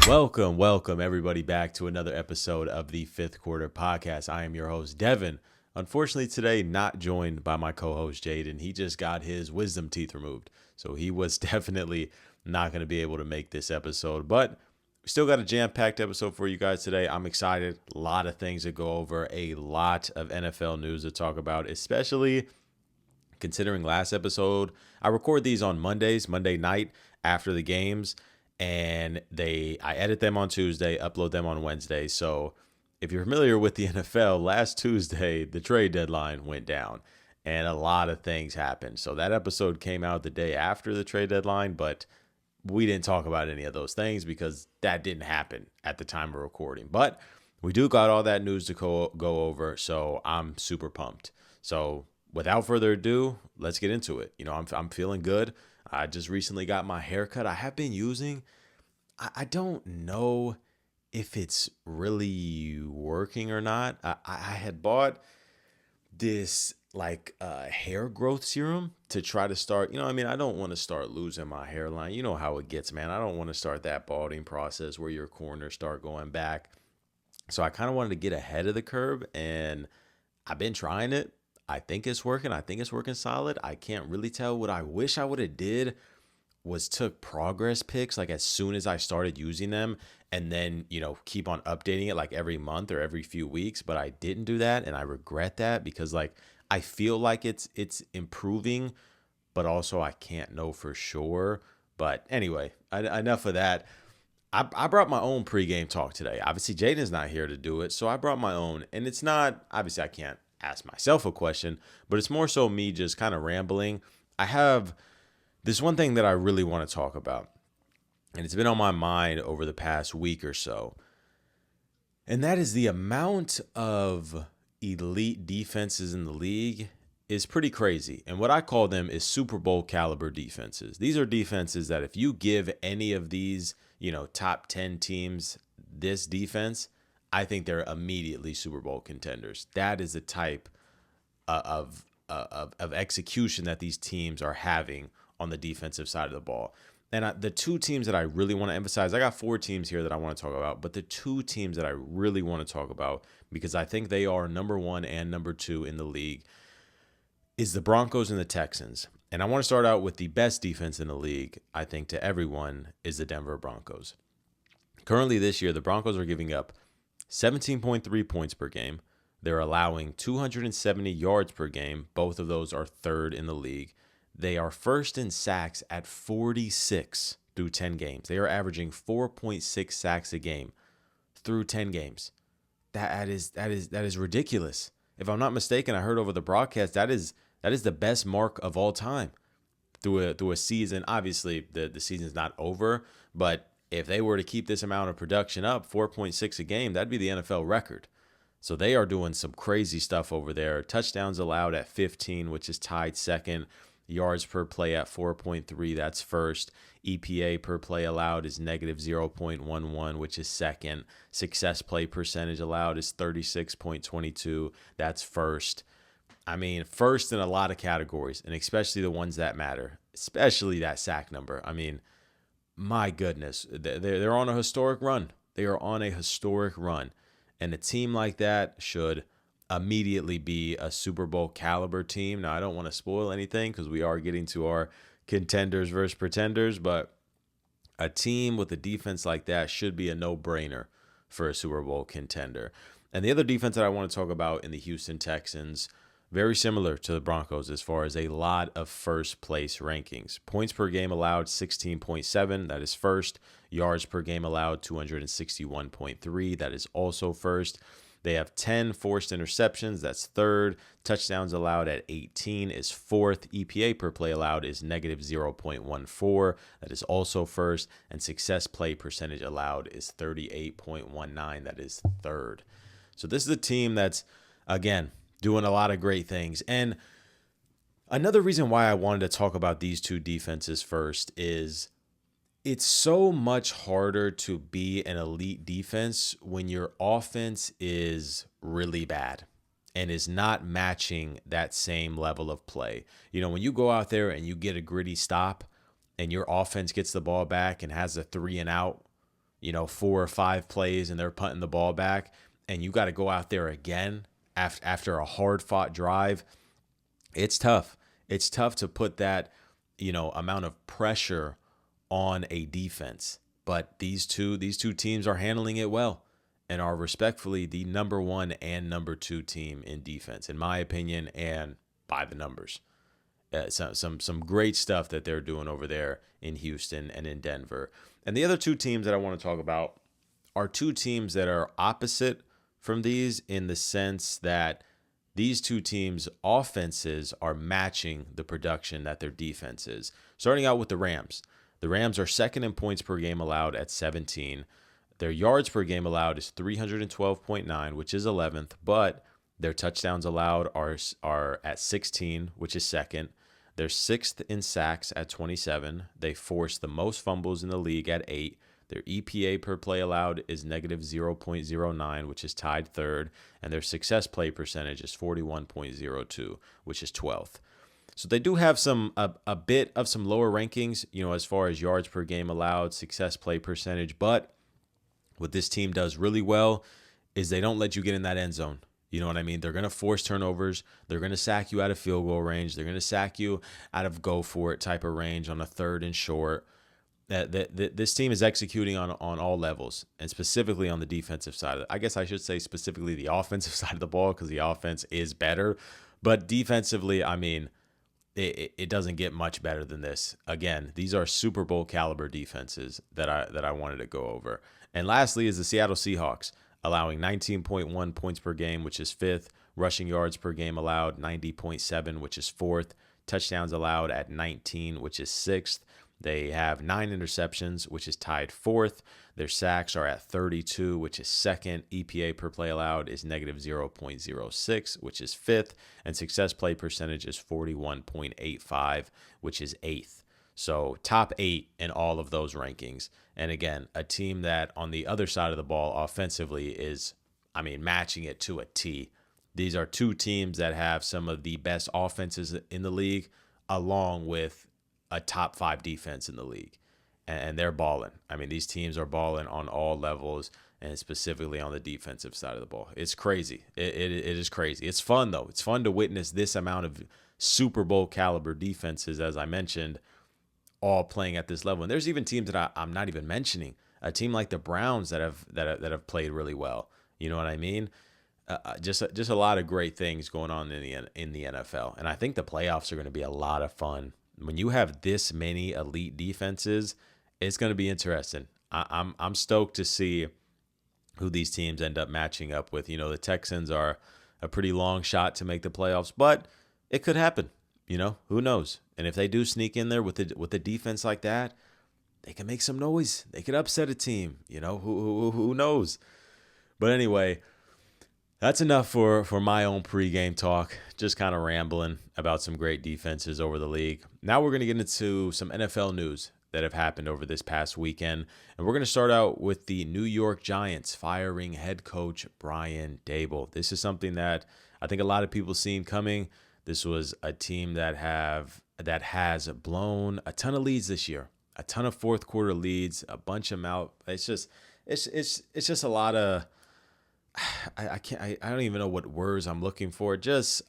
Welcome everybody back to another episode of the Fifth Quarter Podcast. I am your host, Devin. Unfortunately today, not joined by my co-host, Jaden. He just got his wisdom teeth removed. So he was definitely not going to be able to make this episode. But we still got a jam-packed episode for you guys today. I'm excited. A lot of things to go over. A lot of NFL news to talk about, especially considering last episode. I record these on Monday night after the games. And I edit them on Tuesday, upload them on Wednesday. So if you're familiar with the NFL, last Tuesday, the trade deadline went down and a lot of things happened. So that episode came out the day after the trade deadline, but we didn't talk about any of those things because that didn't happen at the time of recording. But we do got all that news to go over, so I'm super pumped. So without further ado, let's get into it. I'm feeling good. I just recently got my haircut. I have been using, I don't know if it's really working or not. I had bought this hair growth serum to try to start, I don't want to start losing my hairline. You know how it gets, man. I don't want to start that balding process where your corners start going back. So I kind of wanted to get ahead of the curve, and I've been trying it. I think it's working. I think it's working solid. I can't really tell. What I wish I would have did was took progress pics like as soon as I started using them, and then, keep on updating it like every month or every few weeks. But I didn't do that, and I regret that because I feel like it's improving, but also I can't know for sure. But anyway, enough of that. I brought my own pregame talk today. Obviously, Jaden's not here to do it, so I brought my own. And it's not, obviously, I can't ask myself a question, but it's more so me just kind of rambling. I have this one thing that I really want to talk about, and it's been on my mind over the past week or so, and that is the amount of elite defenses in the league is pretty crazy. And what I call them is Super Bowl caliber defenses. These are defenses that if you give any of these, top 10 teams this defense, I think they're immediately Super Bowl contenders. That is the type of execution that these teams are having on the defensive side of the ball. And the two teams that I really want to emphasize, I got four teams here that I want to talk about, but the two teams that I really want to talk about, because I think they are number one and number two in the league, is the Broncos and the Texans. And I want to start out with the best defense in the league, I think, to everyone, is the Denver Broncos. Currently this year, the Broncos are giving up 17.3 points per game. They're allowing 270 yards per game. Both of those are third in the league. They are first in sacks at 46 through 10 games. They are averaging 4.6 sacks a game through 10 games. That is ridiculous. If I'm not mistaken, I heard over the broadcast that is the best mark of all time through a season. Obviously, the season's not over, but if they were to keep this amount of production up, 4.6 a game, that'd be the NFL record. So they are doing some crazy stuff over there. Touchdowns allowed at 15, which is tied second. Yards per play at 4.3, that's first. EPA per play allowed is negative 0.11, which is second. Success play percentage allowed is 36.22, that's first. First in a lot of categories, and especially the ones that matter, especially that sack number. My goodness, they're on a historic run. They are on a historic run. And a team like that should immediately be a Super Bowl caliber team. Now, I don't want to spoil anything because we are getting to our contenders versus pretenders, but a team with a defense like that should be a no-brainer for a Super Bowl contender. And the other defense that I want to talk about in the Houston Texans, very similar to the Broncos as far as a lot of first place rankings. Points per game allowed, 16.7. That is first. Yards per game allowed, 261.3. That is also first. They have 10 forced interceptions. That's third. Touchdowns allowed at 18 is fourth. EPA per play allowed is negative 0.14. That is also first. And success play percentage allowed is 38.19. That is third. So this is a team that's, again, doing a lot of great things. And another reason why I wanted to talk about these two defenses first is it's so much harder to be an elite defense when your offense is really bad and is not matching that same level of play. When you go out there and you get a gritty stop and your offense gets the ball back and has a 3 and out, 4 or 5 plays and they're punting the ball back, and you got to go out there again after a hard fought drive. It's tough. It's tough to put that, amount of pressure on a defense. But these two teams are handling it well and are respectfully the number 1 and number 2 team in defense, in my opinion, and by the numbers. Some great stuff that they're doing over there in Houston and in Denver. And the other 2 teams that I want to talk about are 2 teams that are opposite from these, in the sense that these 2 teams' offenses are matching the production that their defense is. Starting out with the Rams. The Rams are second in points per game allowed at 17. Their yards per game allowed is 312.9, which is 11th, but their touchdowns allowed are at 16, which is second. They're 6th in sacks at 27. They force the most fumbles in the league at 8. Their EPA per play allowed is negative 0.09, which is tied third. And their success play percentage is 41.02, which is 12th. So they do have a bit of some lower rankings, as far as yards per game allowed, success play percentage. But what this team does really well is they don't let you get in that end zone. You know what I mean? They're going to force turnovers. They're going to sack you out of field goal range. They're going to sack you out of go for it type of range on a 3rd and short. This team is executing on all levels, and specifically on the defensive side. I guess I should say specifically the offensive side of the ball, because the offense is better. But defensively, I mean, it doesn't get much better than this. Again, these are Super Bowl caliber defenses that I wanted to go over. And lastly is the Seattle Seahawks, allowing 19.1 points per game, which is 5th. Rushing yards per game allowed, 90.7, which is 4th. Touchdowns allowed at 19, which is 6th. They have 9 interceptions, which is tied 4th. Their sacks are at 32, which is 2nd. EPA per play allowed is negative 0.06, which is 5th. And success play percentage is 41.85, which is 8th. So top 8 in all of those rankings. And again, a team that on the other side of the ball offensively is, matching it to a T. These are 2 teams that have some of the best offenses in the league, along with a top 5 defense in the league. And they're balling. These teams are balling on all levels, and specifically on the defensive side of the ball. It's crazy. It is crazy. It's fun, though. It's fun to witness this amount of Super Bowl caliber defenses, as I mentioned, all playing at this level. And there's even teams that I'm not even mentioning. A team like the Browns that have played really well. You know what I mean? Just a lot of great things going on in the NFL. And I think the playoffs are going to be a lot of fun. When you have this many elite defenses, it's going to be interesting. I'm stoked to see who these teams end up matching up with. The Texans are a pretty long shot to make the playoffs, but it could happen. Who knows? And if they do sneak in there with a defense like that, they can make some noise. They could upset a team. Who knows? But anyway, that's enough for my own pregame talk. Just kind of rambling about some great defenses over the league. Now we're going to get into some NFL news that have happened over this past weekend. And we're going to start out with the New York Giants firing head coach Brian Daboll. This is something that I think a lot of people seen coming. This was a team that has blown a ton of leads this year, a ton of fourth quarter leads, a bunch of them out. It's just a lot of, I don't even know what words I'm looking for. Just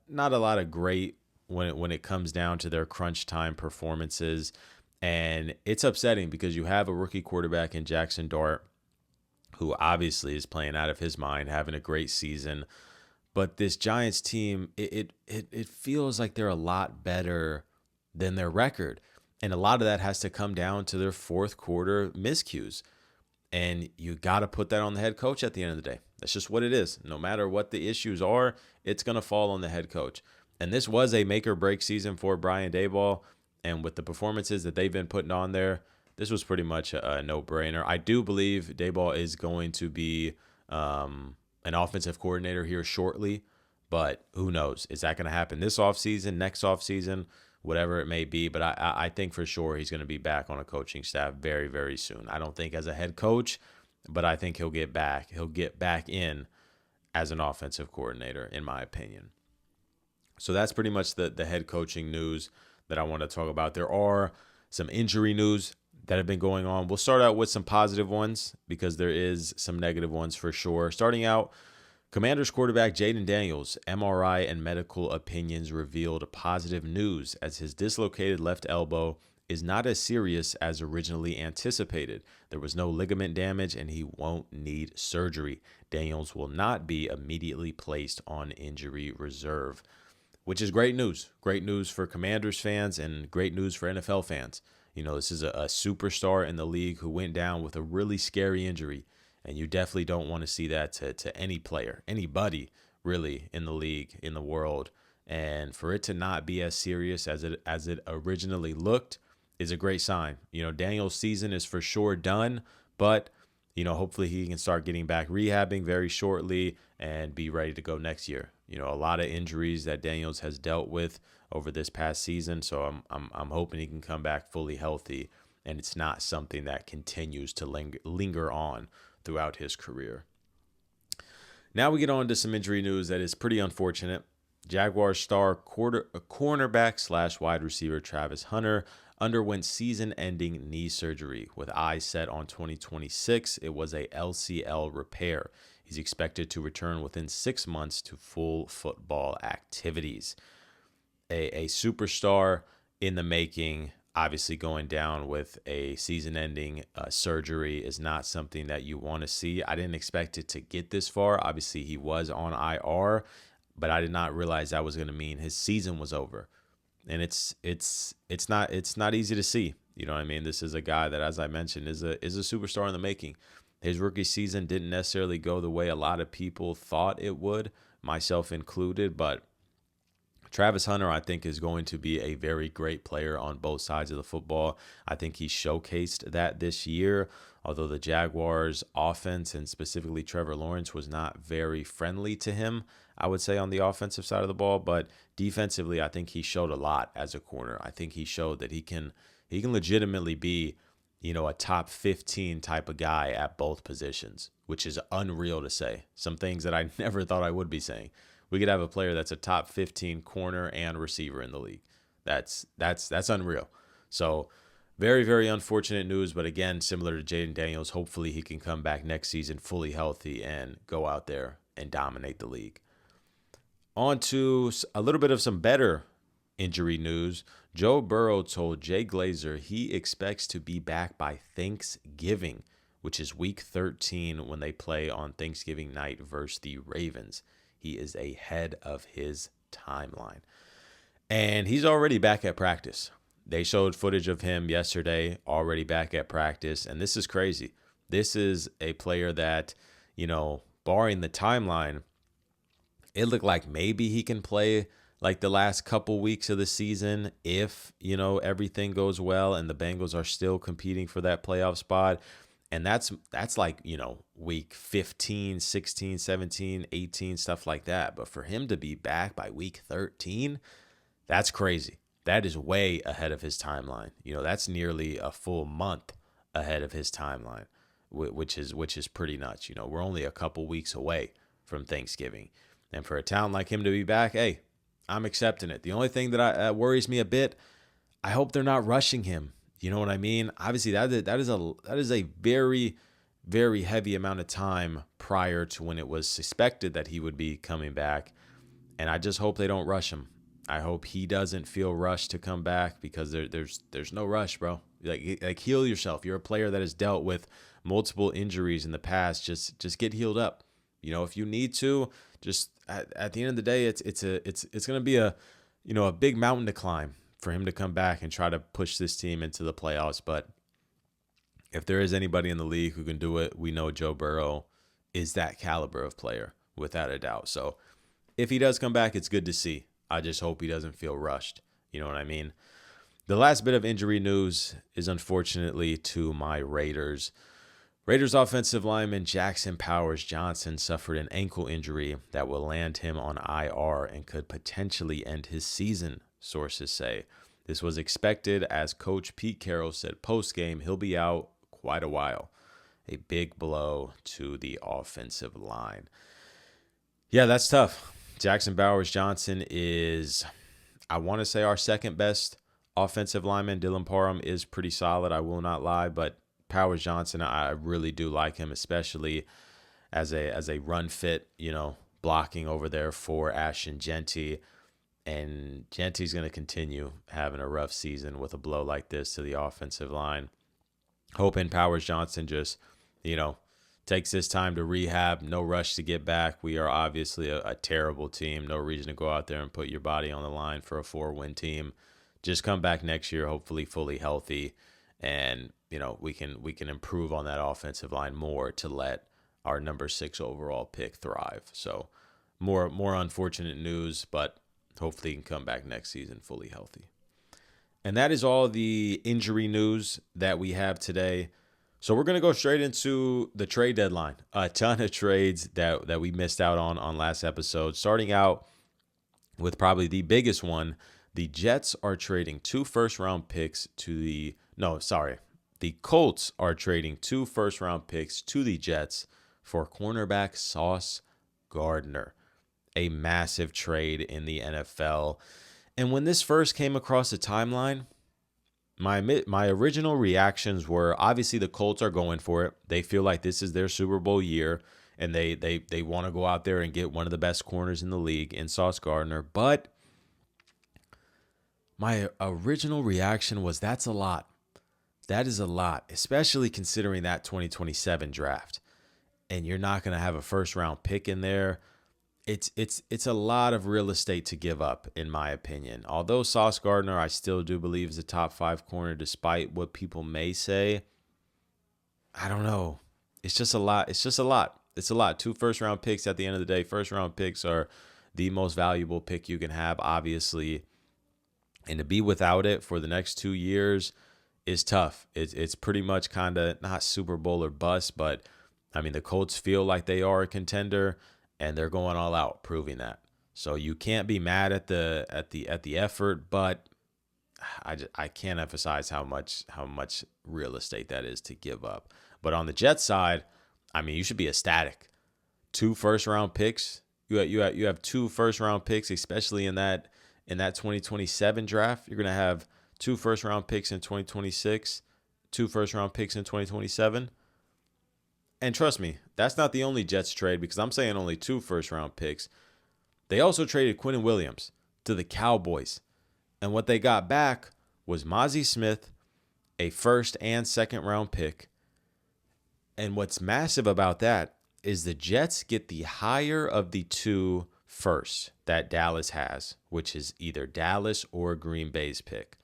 not a lot of great when it comes down to their crunch time performances. And it's upsetting because you have a rookie quarterback in Jackson Dart, who obviously is playing out of his mind, having a great season. But this Giants team, it feels like they're a lot better than their record. And a lot of that has to come down to their fourth quarter miscues. And you got to put that on the head coach at the end of the day. That's just what it is. No matter what the issues are, it's going to fall on the head coach. And this was a make or break season for Brian Daboll. And with the performances that they've been putting on there, this was pretty much a no-brainer. I do believe Daboll is going to be an offensive coordinator here shortly, but who knows? Is that going to happen this offseason, next offseason, whatever it may be? But I think for sure he's going to be back on a coaching staff very, very soon. I don't think as a head coach, but I think he'll get back. He'll get back in as an offensive coordinator, in my opinion. So that's pretty much the head coaching news that I want to talk about. There are some injury news that have been going on. We'll start out with some positive ones because there is some negative ones for sure. Starting out, Commanders quarterback Jaden Daniels' MRI and medical opinions revealed positive news as his dislocated left elbow is not as serious as originally anticipated. There was no ligament damage and he won't need surgery. Daniels will not be immediately placed on injury reserve, which is great news. Great news for Commanders fans and great news for NFL fans. You know, this is a superstar in the league who went down with a really scary injury. And you definitely don't want to see that to any player, anybody really in the league, in the world. And for it to not be as serious as it originally looked is a great sign. You know, Daniel's season is for sure done, but, you know, hopefully he can start getting back rehabbing very shortly and be ready to go next year. You know, a lot of injuries that Daniels has dealt with over this past season. So I'm hoping he can come back fully healthy and it's not something that continues to linger on throughout his career. Now we get on to some injury news that is pretty unfortunate. Jaguars star cornerback / wide receiver Travis Hunter underwent season-ending knee surgery with eyes set on 2026. It was a LCL repair. He's expected to return within 6 months to full football activities. A superstar in the making. Obviously, going down with a season-ending surgery is not something that you want to see. I didn't expect it to get this far. Obviously, he was on IR, but I did not realize that was going to mean his season was over. And it's not easy to see. You know what I mean? This is a guy that, as I mentioned, is a superstar in the making. His rookie season didn't necessarily go the way a lot of people thought it would, myself included, but Travis Hunter, I think, is going to be a very great player on both sides of the football. I think he showcased that this year, although the Jaguars' offense and specifically Trevor Lawrence was not very friendly to him, I would say, on the offensive side of the ball. But defensively, I think he showed a lot as a corner. I think he showed that he can legitimately be, you know, a top 15 type of guy at both positions, which is unreal to say. Some things that I never thought I would be saying. We could have a player that's a top 15 corner and receiver in the league. That's unreal. So very, very unfortunate news. But again, similar to Jaden Daniels, hopefully he can come back next season fully healthy and go out there and dominate the league. On to a little bit of some better injury news. Joe Burrow told Jay Glazer he expects to be back by Thanksgiving, which is week 13 when they play on Thanksgiving night versus the Ravens. He is ahead of his timeline. And he's already back at practice. They showed footage of him yesterday, already back at practice. And this is crazy. This is a player that, you know, barring the timeline, it looked like maybe he can play like the last couple weeks of the season if, you know, everything goes well and the Bengals are still competing for that playoff spot. And that's like, you know, week 15, 16, 17, 18, stuff like that. But for him to be back by week 13, that's crazy. That is way ahead of his timeline. You know, that's nearly a full month ahead of his timeline, which is pretty nuts. You know, we're only a couple weeks away from Thanksgiving. And for a talent like him to be back, hey, I'm accepting it. The only thing that worries me a bit, I hope they're not rushing him. You know what I mean? Obviously, that is a very, very heavy amount of time prior to when it was suspected that he would be coming back. And I just hope they don't rush him. I hope he doesn't feel rushed to come back because there's no rush, bro. Like heal yourself. You're a player that has dealt with multiple injuries in the past. Just get healed up. You know, if you need to, just at the end of the day, it's going to be a big mountain to climb for him to come back and try to push this team into the playoffs. But if there is anybody in the league who can do it, we know Joe Burrow is that caliber of player, without a doubt. So if he does come back, it's good to see. I just hope he doesn't feel rushed. You know what I mean? The last bit of injury news is unfortunately to my Raiders. Raiders offensive lineman Jackson Powers Johnson suffered an ankle injury that will land him on IR and could potentially end his season, sources say. This was expected as Coach Pete Carroll said post-game he'll be out quite a while. A big blow to the offensive line. Yeah, that's tough. Jackson Powers Johnson is, I want to say, our second best offensive lineman. Dylan Parham is pretty solid, I will not lie, but Powers Johnson, I really do like him, especially as a run fit, blocking over there for Ashton Jeanty. And Genty's going to continue having a rough season with a blow like this to the offensive line. Hoping Powers Johnson just, takes this time to rehab. No rush to get back. We are obviously a terrible team. No reason to go out there and put your body on the line for a 4-win team. Just come back next year, hopefully fully healthy, and we can improve on that offensive line more to let our number 6 overall pick thrive. So more unfortunate news, but hopefully he can come back next season fully healthy. And that is all the injury news that we have today. So we're going to go straight into the trade deadline. A ton of trades that we missed out on last episode. Starting out with probably the biggest one. The Jets are trading 2 first-round picks the Colts are trading 2 first-round picks to the Jets for cornerback Sauce Gardner. A massive trade in the NFL. And when this first came across the timeline, my original reactions were, obviously the Colts are going for it. They feel like this is their Super Bowl year, and they want to go out there and get one of the best corners in the league in Sauce Gardner. But my original reaction was, that's a lot. That is a lot, especially considering that 2027 draft. And you're not going to have a first-round pick in there. It's a lot of real estate to give up, in my opinion. Although Sauce Gardner, I still do believe is a top 5 corner, despite what people may say. I don't know. It's just a lot. It's a lot. 2 first-round picks at the end of the day. First-round picks are the most valuable pick you can have, obviously. And to be without it for the next 2 years is tough. It's pretty much kind of not Super Bowl or bust, but I mean, the Colts feel like they are a contender, and they're going all out, proving that. So you can't be mad at the effort, but I can't emphasize how much real estate that is to give up. But on the Jets side, I mean, you should be ecstatic. 2 first-round picks. You have 2 first-round picks, especially in that 2027 draft. You're gonna have 2 first-round picks in 2026, 2 first-round picks in 2027. And trust me, that's not the only Jets trade, because I'm saying only 2 first-round picks. They also traded Quinnen Williams to the Cowboys. And what they got back was Mozzie Smith, a first and second-round pick. And what's massive about that is the Jets get the higher of the 2 firsts that Dallas has, which is either Dallas or Green Bay's pick.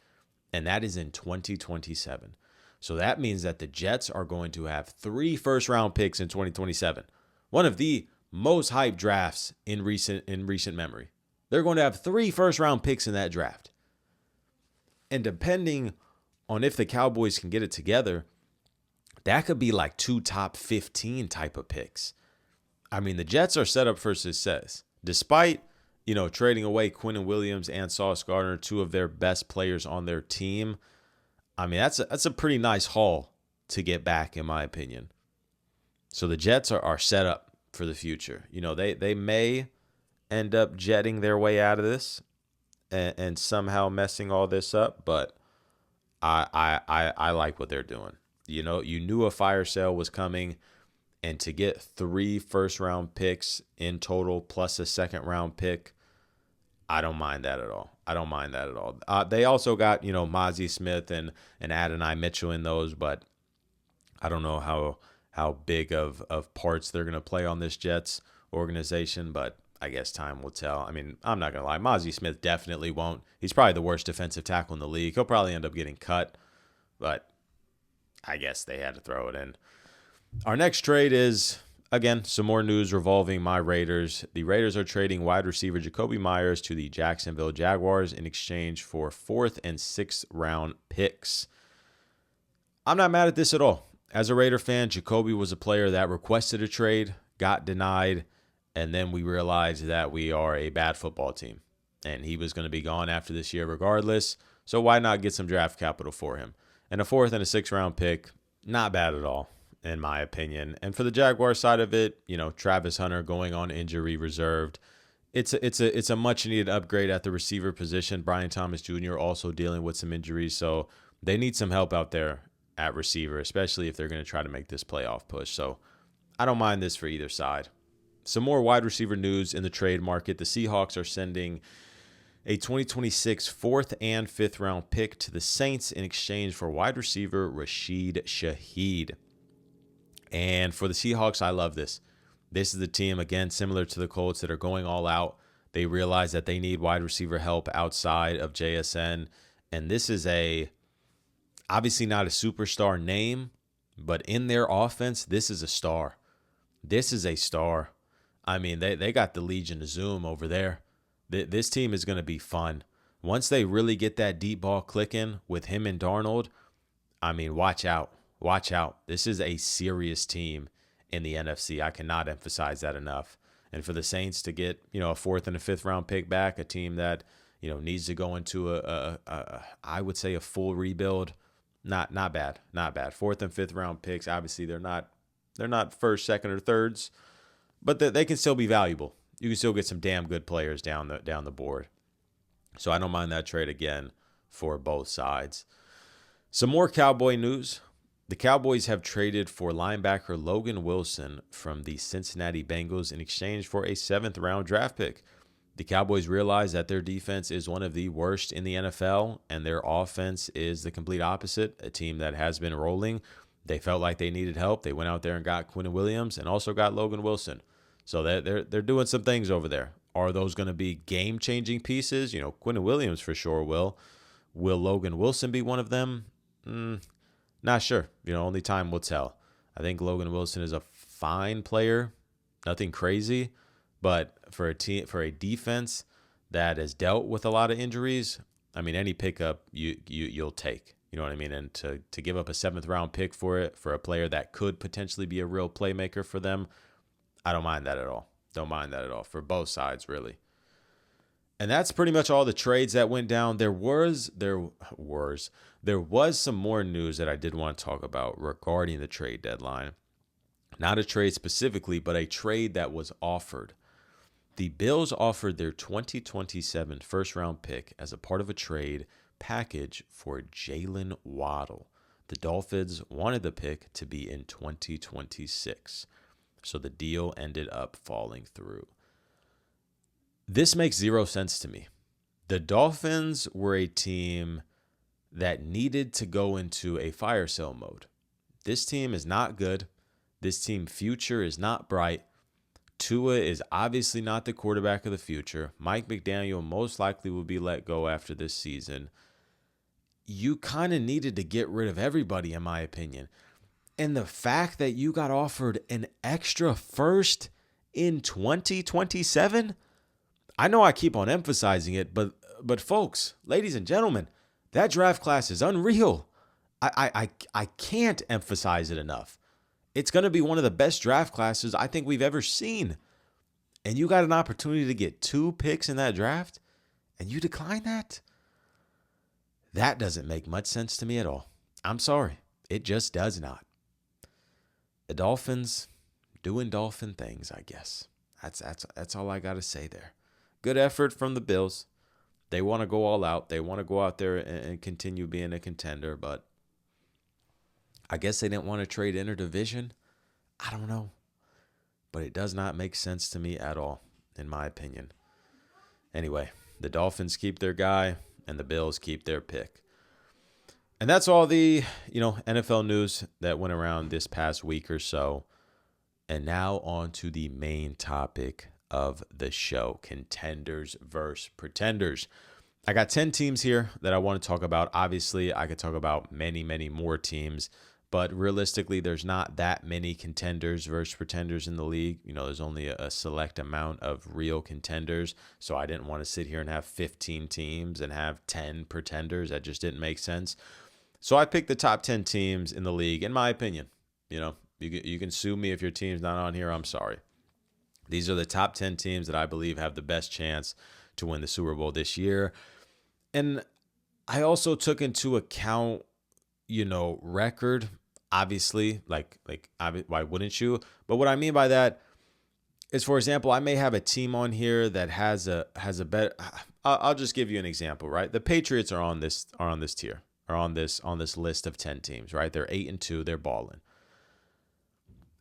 And that is in 2027. So that means that the Jets are going to have 3 first-round picks in 2027. One of the most hyped drafts in recent memory. They're going to have 3 first-round picks in that draft. And depending on if the Cowboys can get it together, that could be like 2 top 15 type of picks. I mean, the Jets are set up for success. Despite, trading away Quinnen Williams and Sauce Gardner, 2 of their best players on their team, I mean, that's a pretty nice haul to get back, in my opinion. So the Jets are set up for the future. They may end up jetting their way out of this and somehow messing all this up, but I like what they're doing. You knew a fire sale was coming, and to get 3 first-round picks in total plus a second-round pick, I don't mind that at all. They also got, Mozzie Smith and Adonai Mitchell in those, but I don't know how big of parts they're going to play on this Jets organization, but I guess time will tell. I mean, I'm not going to lie. Mozzie Smith definitely won't. He's probably the worst defensive tackle in the league. He'll probably end up getting cut, but I guess they had to throw it in. Our next trade is, again, some more news revolving my Raiders. The Raiders are trading wide receiver Jacoby Myers to the Jacksonville Jaguars in exchange for 4th and 6th round picks. I'm not mad at this at all. As a Raider fan, Jacoby was a player that requested a trade, got denied, and then we realized that we are a bad football team. And he was going to be gone after this year regardless, so why not get some draft capital for him? And a 4th and a 6th round pick, not bad at all, in my opinion. And for the Jaguar side of it, Travis Hunter going on injury reserved it's a much needed upgrade at the receiver position. Brian Thomas Jr. also dealing with some injuries, so they need some help out there at receiver, especially if they're going to try to make this playoff push. So I don't mind this for either side. Some more wide receiver news in the trade market. The Seahawks are sending a 2026 4th and 5th round pick to the Saints in exchange for wide receiver Rashid Shaheed. And for the Seahawks, I love this. This is the team, again, similar to the Colts, that are going all out. They realize that they need wide receiver help outside of JSN. And this is obviously not a superstar name, but in their offense, this is a star. This is a star. I mean, they got the Legion of Zoom over there. This team is going to be fun. Once they really get that deep ball clicking with him and Darnold, I mean, watch out. Watch out. This is a serious team in the NFC. I cannot emphasize that enough. And for the Saints to get, a 4th and a 5th round pick back, a team that, needs to go into I would say a full rebuild. Not bad. Not bad. 4th and 5th round picks. Obviously, they're not first, second, or thirds, but they can still be valuable. You can still get some damn good players down the board. So I don't mind that trade again for both sides. Some more Cowboy news. The Cowboys have traded for linebacker Logan Wilson from the Cincinnati Bengals in exchange for a 7th round draft pick. The Cowboys realize that their defense is one of the worst in the NFL, and their offense is the complete opposite, a team that has been rolling. They felt like they needed help. They went out there and got Quinn Williams and also got Logan Wilson. So they're doing some things over there. Are those going to be game-changing pieces? Quinn Williams for sure will. Will Logan Wilson be one of them? Not sure. Only time will tell. I think Logan Wilson is a fine player, nothing crazy, but for a defense that has dealt with a lot of injuries, I mean, any pickup you'll take. You know what I mean? And to give up a 7th round pick for a player that could potentially be a real playmaker for them, I don't mind that at all. Don't mind that at all for both sides, really. And that's pretty much all the trades that went down. There was some more news that I did want to talk about regarding the trade deadline. Not a trade specifically, but a trade that was offered. The Bills offered their 2027 first-round pick as a part of a trade package for Jalen Waddle. The Dolphins wanted the pick to be in 2026. So the deal ended up falling through. This makes zero sense to me. The Dolphins were a team that needed to go into a fire sale mode. This team is not good. This team's future is not bright. Tua is obviously not the quarterback of the future. Mike McDaniel most likely will be let go after this season. You kind of needed to get rid of everybody, in my opinion. And the fact that you got offered an extra first in 2027, I know I keep on emphasizing it, but folks, ladies and gentlemen, that draft class is unreal. I can't emphasize it enough. It's going to be one of the best draft classes I think we've ever seen. And you got an opportunity to get 2 picks in that draft, and you decline that? That doesn't make much sense to me at all. I'm sorry. It just does not. The Dolphins doing dolphin things, I guess. That's all I got to say there. Good effort from the Bills. They want to go all out. They want to go out there and continue being a contender, but I guess they didn't want to trade interdivision. I don't know. But it does not make sense to me at all, in my opinion. Anyway, the Dolphins keep their guy, and the Bills keep their pick. And that's all the, NFL news that went around this past week or so. And now on to the main topic of the show, Contenders versus Pretenders. I got 10 teams here that I want to talk about. Obviously, I could talk about many, many more teams, but realistically, there's not that many contenders versus pretenders in the league. There's only a select amount of real contenders, so I didn't want to sit here and have 15 teams and have 10 pretenders. That just didn't make sense. So I picked the top 10 teams in the league, in my opinion. You can sue me if your team's not on here. I'm sorry. These are the top 10 teams that I believe have the best chance to win the Super Bowl this year. And I also took into account, record, obviously, like why wouldn't you? But what I mean by that, is, for example, I may have a team on here that has a better. I'll just give you an example, right? The Patriots are on this tier, are on this list of 10 teams, right? They're 8-2, they're balling.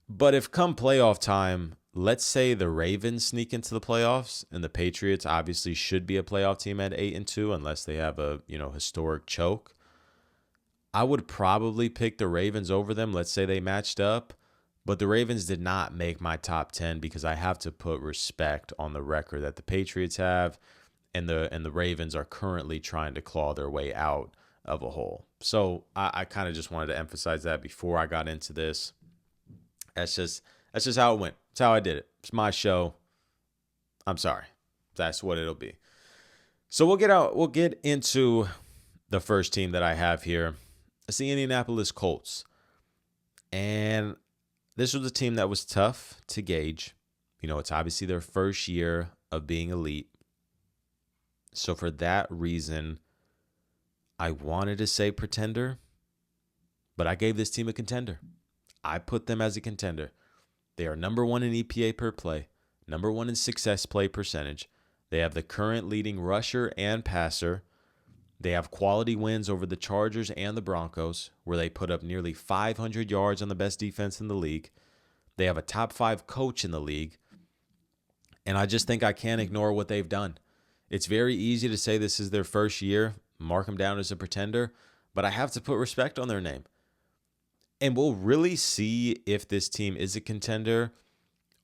But if come playoff time, let's say the Ravens sneak into the playoffs, and the Patriots obviously should be a playoff team at 8-2 unless they have a historic choke. I would probably pick the Ravens over them. Let's say they matched up. But the Ravens did not make my top 10 because I have to put respect on the record that the Patriots have, and the Ravens are currently trying to claw their way out of a hole. So I kind of just wanted to emphasize that before I got into this. That's just how it went. That's how I did it. It's my show. I'm sorry. That's what it'll be. So we'll get into the first team that I have here. It's the Indianapolis Colts. And this was a team that was tough to gauge. It's obviously their first year of being elite. So for that reason, I wanted to say pretender, but I gave this team a contender. I put them as a contender. They are number 1 in EPA per play, number 1 in success play percentage. They have the current leading rusher and passer. They have quality wins over the Chargers and the Broncos, where they put up nearly 500 yards on the best defense in the league. They have a top 5 coach in the league. And I just think I can't ignore what they've done. It's very easy to say this is their first year, mark them down as a pretender, but I have to put respect on their name. And we'll really see if this team is a contender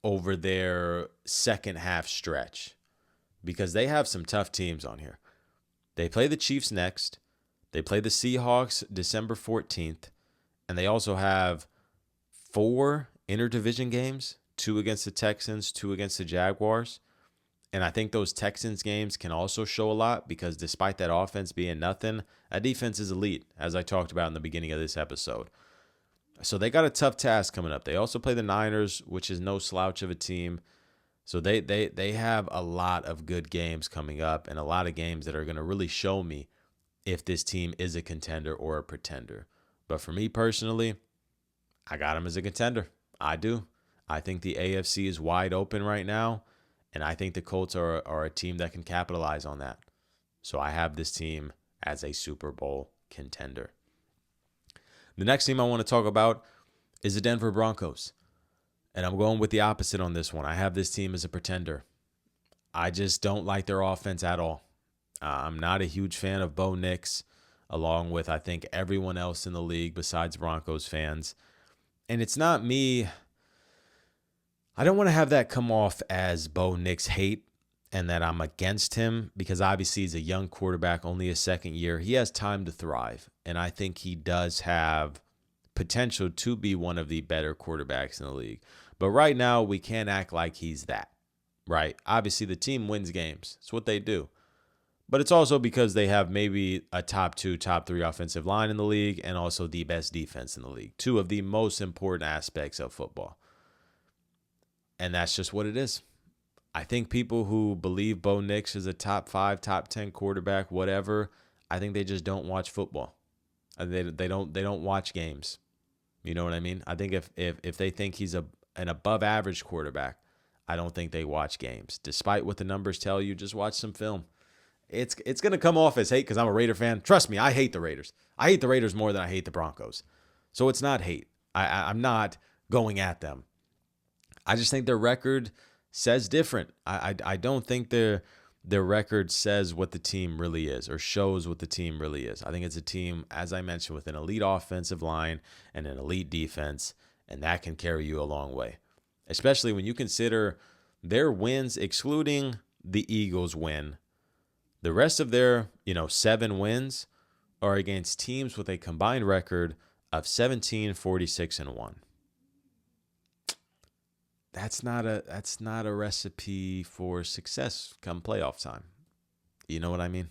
over their second half stretch, because they have some tough teams on here. They play the Chiefs next. They play the Seahawks December 14th. And they also have 4 interdivision games, 2 against the Texans, 2 against the Jaguars. And I think those Texans games can also show a lot, because despite that offense being nothing, that defense is elite, as I talked about in the beginning of this episode. So they got a tough task coming up. They also play the Niners, which is no slouch of a team. So they have a lot of good games coming up, and a lot of games that are going to really show me if this team is a contender or a pretender. But for me personally, I got them as a contender. I do. I think the AFC is wide open right now, and I think the Colts are a team that can capitalize on that. So I have this team as a Super Bowl contender. The next team I want to talk about is the Denver Broncos. And I'm going with the opposite on this one. I have this team as a pretender. I just don't like their offense at all. I'm not a huge fan of Bo Nix, along with, I think, everyone else in the league besides Broncos fans. And it's not me. I don't want to have that come off as Bo Nix hate and that I'm against him, because obviously he's a young quarterback, only his second year. He has time to thrive, and I think he does have potential to be one of the better quarterbacks in the league. But right now, we can't act like he's that, right? Obviously, the team wins games. It's what they do. But it's also because they have maybe a top 2, top 3 offensive line in the league, and also the best defense in the league. 2 of the most important aspects of football. And that's just what it is. I think people who believe Bo Nix is a top 5, top 10 quarterback, whatever, I think they just don't watch football. They don't watch games. You know what I mean? I think if they think he's an above average quarterback, I don't think they watch games. Despite what the numbers tell you, just watch some film. It's going to come off as hate because I'm a Raider fan. Trust me, I hate the Raiders. I hate the Raiders more than I hate the Broncos. So it's not hate. I'm not going at them. I just think their record says different. I don't think their record says what the team really is or shows what the team really is. I think it's a team, as I mentioned, with an elite offensive line and an elite defense, and that can carry you a long way, especially when you consider their wins, excluding the Eagles win. The rest of their 7 wins are against teams with a combined record of 17, 46, and 1. That's not a recipe for success come playoff time. You know what I mean?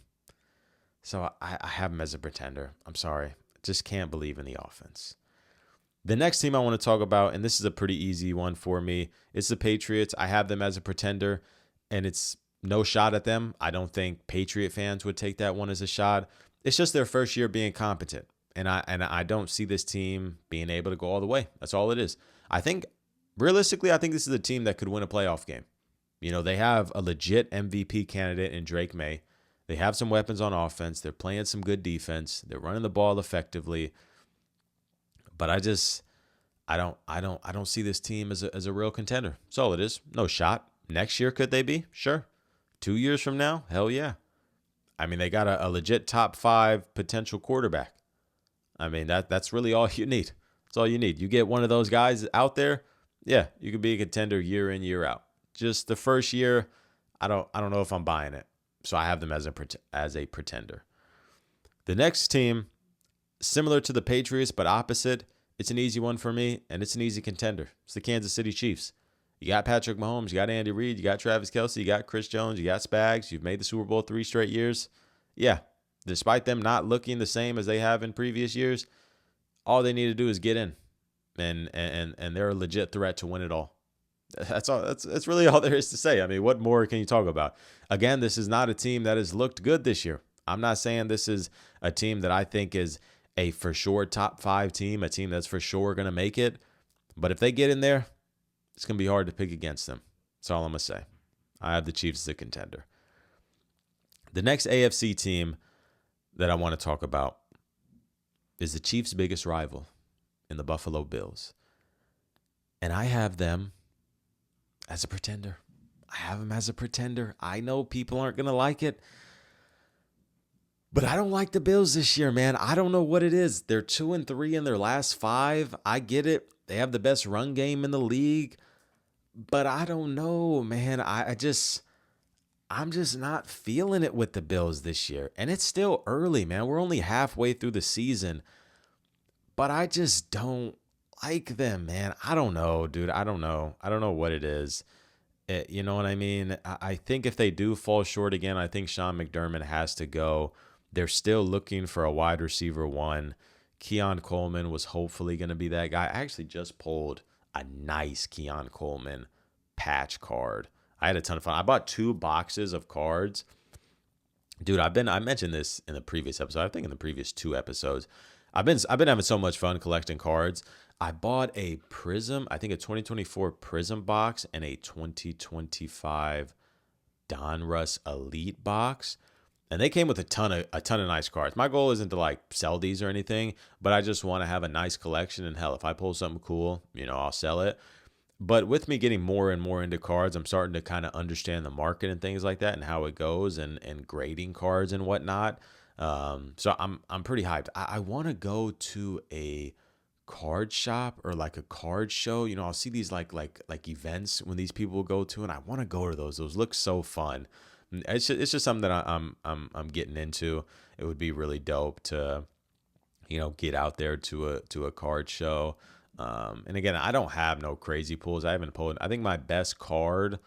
So I have them as a pretender. I'm sorry. Just can't believe in the offense. The next team I want to talk about, and this is a pretty easy one for me, is the Patriots. I have them as a pretender, and it's no shot at them. I don't think Patriot fans would take that one as a shot. It's just their first year being competent, and I don't see this team being able to go all the way. That's all it is. I think realistically, I think this is a team that could win a playoff game. They have a legit MVP candidate in Drake May. They have some weapons on offense. They're playing some good defense. They're running the ball effectively. But I don't see this team as a real contender. That's all it is. No shot. Next year, could they be? Sure. 2 years from now? Hell yeah. I mean, they got a legit top 5 potential quarterback. I mean, that's really all you need. That's all you need. You get one of those guys out there, yeah, you could be a contender year in, year out. Just the first year, I don't know if I'm buying it. So I have them as a pretender. The next team, similar to the Patriots, but opposite, it's an easy one for me, and it's an easy contender. It's the Kansas City Chiefs. You got Patrick Mahomes, you got Andy Reid, you got Travis Kelce, you got Chris Jones, you got Spags. You've made the Super Bowl 3 straight years. Yeah, despite them not looking the same as they have in previous years, all they need to do is get in, and they're a legit threat to win it all. That's all. That's really all there is to say. I mean, what more can you talk about? Again, this is not a team that has looked good this year. I'm not saying this is a team that I think is a for sure top 5 team, a team that's for sure going to make it. But if they get in there, it's going to be hard to pick against them. That's all I'm going to say. I have the Chiefs as a contender. The next AFC team that I want to talk about is the Chiefs' biggest rival in the Buffalo Bills. And I have them as a pretender. I have them as a pretender. I know people aren't going to like it, but I don't like the Bills this year, man. I don't know what it is. They're 2-3 in their last 5. I get it. They have the best run game in the league, but I don't know, man. I'm just not feeling it with the Bills this year. And it's still early, man. We're only halfway through the season, but I just don't like them, man. I don't know, dude. I don't know what it is. You know what I mean? I think if they do fall short again, I think Sean McDermott has to go. They're still looking for a wide receiver 1. Keon Coleman was hopefully going to be that guy. I actually just pulled a nice Keon Coleman patch card. I had a ton of fun. I bought 2 boxes of cards. Dude, I mentioned this in the previous episode. I think in the previous 2 episodes. I've been having so much fun collecting cards. I bought a Prism, I think a 2024 Prism box and a 2025 Donruss Elite box. And they came with a ton of nice cards. My goal isn't to like sell these or anything, but I just want to have a nice collection. And hell, if I pull something cool, I'll sell it. But with me getting more and more into cards, I'm starting to kind of understand the market and things like that and how it goes and grading cards and whatnot. So I'm pretty hyped. I want to go to a card shop or like a card show. I'll see these like events when these people go to, and I want to go to those. Those look so fun. It's just something that I'm getting into. It would be really dope to, get out there to a card show. And again, I don't have no crazy pulls. I haven't pulled. I think my best card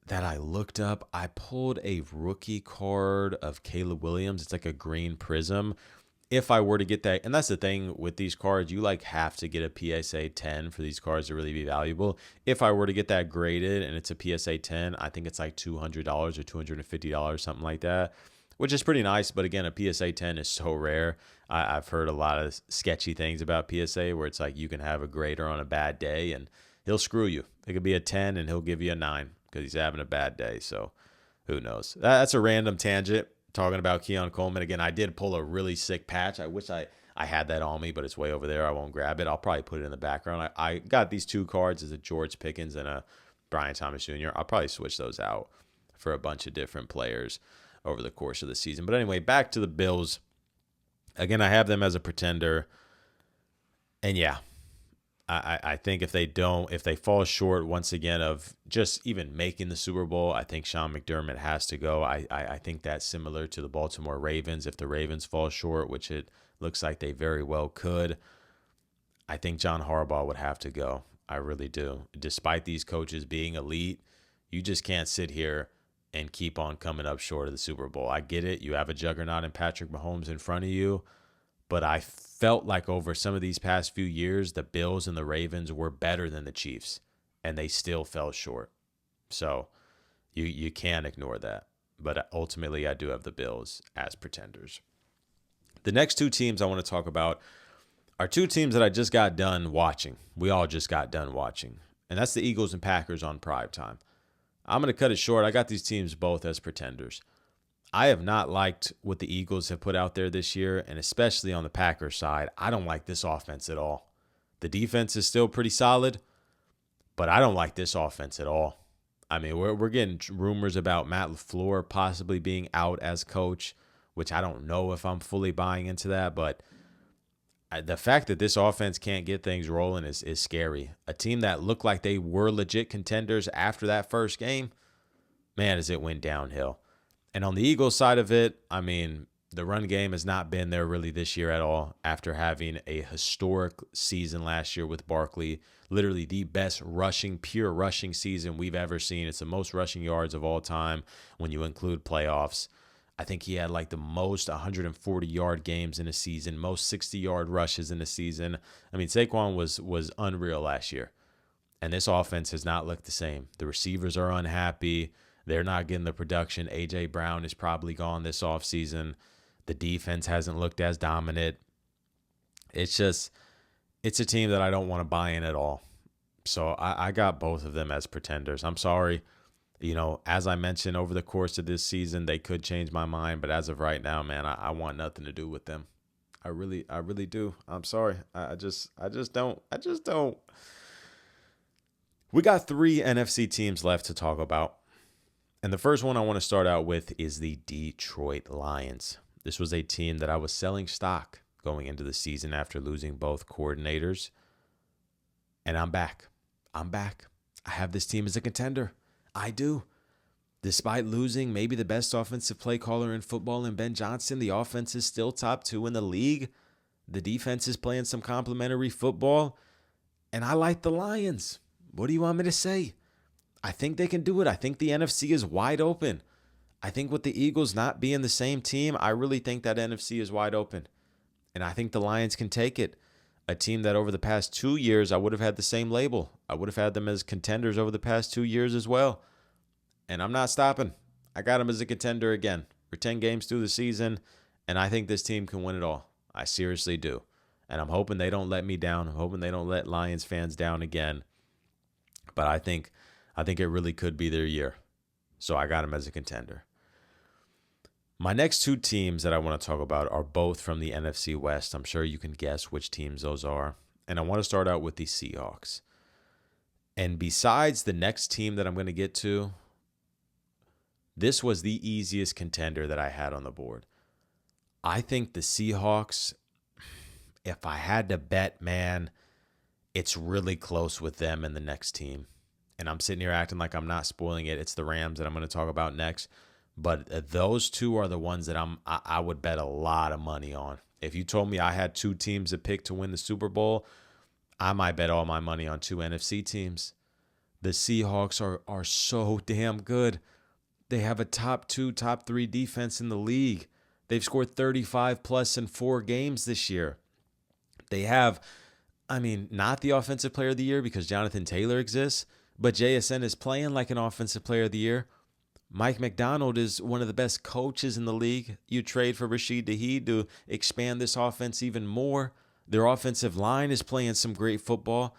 that I looked up, I pulled a rookie card of Caleb Williams. It's like a green prism. If I were to get that, and that's the thing with these cards, you have to get a PSA 10 for these cards to really be valuable. If I were to get that graded and it's a PSA 10, I think it's like $200 or $250, something like that, which is pretty nice. But again, a PSA 10 is so rare. I've heard a lot of sketchy things about PSA where it's like you can have a grader on a bad day and he'll screw you. It could be a 10 and he'll give you a 9 because he's having a bad day. So who knows? That's a random tangent. Talking about Keon Coleman again, I did pull a really sick patch. I wish I had that on me, but it's way over there. I won't grab it. I'll probably put it in the background. I got these 2 cards as a George Pickens and a Brian Thomas Jr. I'll probably switch those out for a bunch of different players over the course of the season. But anyway, back to the Bills. Again, I have them as a pretender. And yeah, I think if they fall short once again of just even making the Super Bowl, I think Sean McDermott has to go. I think that's similar to the Baltimore Ravens. If the Ravens fall short, which it looks like they very well could, I think John Harbaugh would have to go. I really do. Despite these coaches being elite, you just can't sit here and keep on coming up short of the Super Bowl. I get it. You have a juggernaut in Patrick Mahomes in front of you. But I felt like over some of these past few years, the Bills and the Ravens were better than the Chiefs, and they still fell short. So you can't ignore that. But ultimately, I do have the Bills as pretenders. The next 2 teams I want to talk about are two teams that I just got done watching. We all just got done watching. And that's the Eagles and Packers on prime time. I'm going to cut it short. I got these teams both as pretenders. I have not liked what the Eagles have put out there this year, and especially on the Packers side, I don't like this offense at all. The defense is still pretty solid, but I don't like this offense at all. I mean, we're getting rumors about Matt LaFleur possibly being out as coach, which I don't know if I'm fully buying into that, but the fact that this offense can't get things rolling is scary. A team that looked like they were legit contenders after that first game, man, as it went downhill. And on the Eagles side of it, I mean, the run game has not been there really this year at all after having a historic season last year with Barkley, literally the best pure rushing season we've ever seen. It's the most rushing yards of all time when you include playoffs. I think he had like the most 140-yard games in a season, most 60-yard rushes in a season. I mean, Saquon was unreal last year. And this offense has not looked the same. The receivers are unhappy. They're not getting the production. A.J. Brown is probably gone this offseason. The defense hasn't looked as dominant. It's a team that I don't want to buy in at all. So I got both of them as pretenders. I'm sorry. You know, as I mentioned, over the course of this season, they could change my mind. But as of right now, man, I want nothing to do with them. I really do. I'm sorry. I just don't. We got 3 NFC teams left to talk about. And the first one I want to start out with is the Detroit Lions. This was a team that I was selling stock going into the season after losing both coordinators. And I'm back. I have this team as a contender. I do. Despite losing maybe the best offensive play caller in football in Ben Johnson, the offense is still top 2 in the league. The defense is playing some complimentary football. And I like the Lions. What do you want me to say? I think they can do it. I think the NFC is wide open. I think with the Eagles not being the same team, I really think that NFC is wide open. And I think the Lions can take it. A team that over the past 2 years, I would have had the same label. I would have had them as contenders over the past 2 years as well. And I'm not stopping. I got them as a contender again. We're 10 games through the season, and I think this team can win it all. I seriously do. And I'm hoping they don't let me down. I'm hoping they don't let Lions fans down again. But I think it really could be their year. So I got them as a contender. My next 2 teams that I want to talk about are both from the NFC West. I'm sure you can guess which teams those are. And I want to start out with the Seahawks. And besides the next team that I'm going to get to, this was the easiest contender that I had on the board. I think the Seahawks, if I had to bet, man, it's really close with them and the next team. And I'm sitting here acting like I'm not spoiling it. It's the Rams that I'm going to talk about next. But those 2 are the ones that I would bet a lot of money on. If you told me I had 2 teams to pick to win the Super Bowl, I might bet all my money on 2 NFC teams. The Seahawks are so damn good. They have a top 2, top 3 defense in the league. They've scored 35 plus in 4 games this year. They have, not the offensive player of the year because Jonathan Taylor exists, but JSN is playing like an offensive player of the year. Mike McDonald is one of the best coaches in the league. You trade for Rashid Shaheed to expand this offense even more. Their offensive line is playing some great football.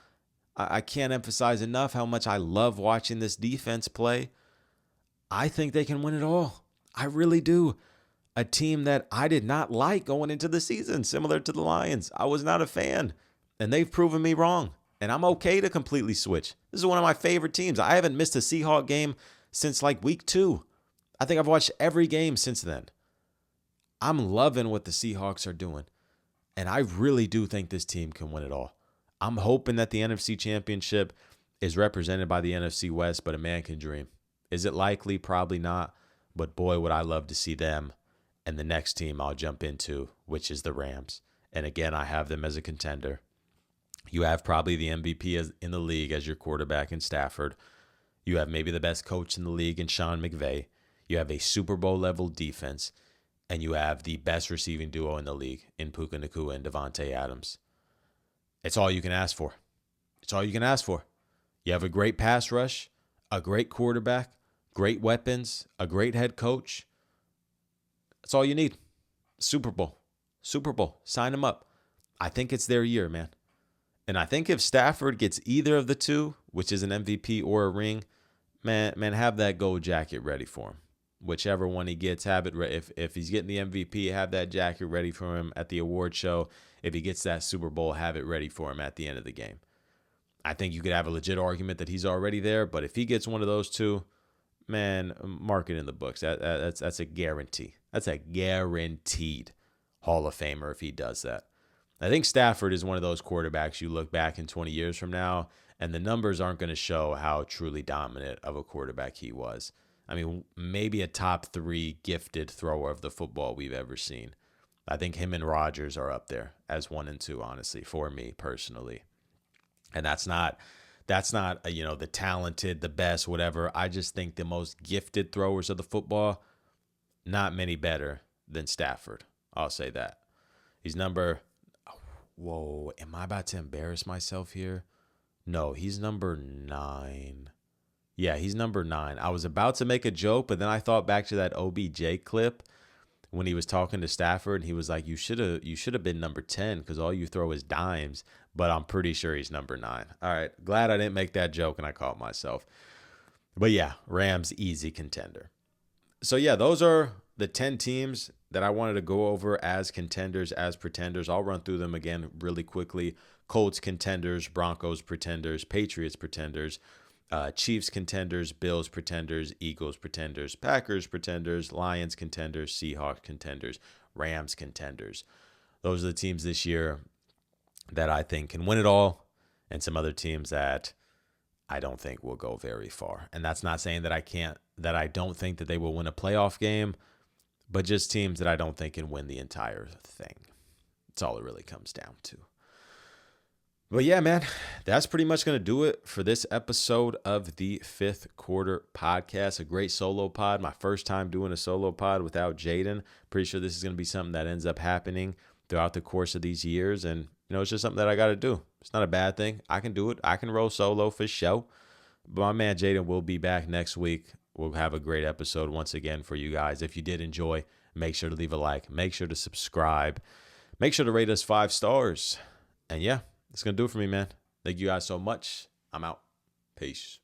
I can't emphasize enough how much I love watching this defense play. I think they can win it all. I really do. A team that I did not like going into the season, similar to the Lions. I was not a fan, and they've proven me wrong. And I'm okay to completely switch. This is one of my favorite teams. I haven't missed a Seahawk game since like week 2. I think I've watched every game since then. I'm loving what the Seahawks are doing. And I really do think this team can win it all. I'm hoping that the NFC Championship is represented by the NFC West, but a man can dream. Is it likely? Probably not. But boy, would I love to see them and the next team I'll jump into, which is the Rams. And again, I have them as a contender. You have probably the MVP in the league as your quarterback in Stafford. You have maybe the best coach in the league in Sean McVay. You have a Super Bowl level defense. And you have the best receiving duo in the league in Puka Nacua and Devontae Adams. It's all you can ask for. It's all you can ask for. You have a great pass rush, a great quarterback, great weapons, a great head coach. That's all you need. Super Bowl. Sign them up. I think it's their year, man. And I think if Stafford gets either of the two, which is an MVP or a ring, man, have that gold jacket ready for him. Whichever one he gets, have it ready. If he's getting the MVP, have that jacket ready for him at the award show. If he gets that Super Bowl, have it ready for him at the end of the game. I think you could have a legit argument that he's already there, but if he gets one of those two, man, mark it in the books. That's a guarantee. That's a guaranteed Hall of Famer if he does that. I think Stafford is one of those quarterbacks you look back in 20 years from now, and the numbers aren't going to show how truly dominant of a quarterback he was. I mean, maybe a top 3 gifted thrower of the football we've ever seen. I think him and Rodgers are up there as 1 and 2, honestly, for me personally. And that's not the talented, the best, whatever. I just think the most gifted throwers of the football, not many better than Stafford. I'll say that. He's whoa, am I about to embarrass myself here? No, he's number 9. Yeah, he's number 9. I was about to make a joke, but then I thought back to that OBJ clip when he was talking to Stafford, and he was like, you should have been number 10 because all you throw is dimes, but I'm pretty sure he's number 9. All right, glad I didn't make that joke and I caught myself. But yeah, Rams, easy contender. So yeah, those are the 10 teams that I wanted to go over as contenders, as pretenders. I'll run through them again really quickly. Colts contenders, Broncos pretenders, Patriots pretenders, Chiefs contenders, Bills pretenders, Eagles pretenders, Packers pretenders, Lions contenders, Seahawks contenders, Rams contenders. Those are the teams this year that I think can win it all, and some other teams that I don't think will go very far. And that's not saying that I don't think that they will win a playoff game, but just teams that I don't think can win the entire thing. That's all it really comes down to. But yeah, man, that's pretty much going to do it for this episode of the Fifth Quarter Podcast. A great solo pod. My first time doing a solo pod without Jaden. Pretty sure this is going to be something that ends up happening throughout the course of these years. And, it's just something that I got to do. It's not a bad thing. I can do it. I can roll solo for show. But my man Jaden will be back next week. We'll have a great episode once again for you guys. If you did enjoy, make sure to leave a like. Make sure to subscribe. Make sure to rate us 5 stars. And yeah. That's going to do it for me, man. Thank you guys so much. I'm out. Peace.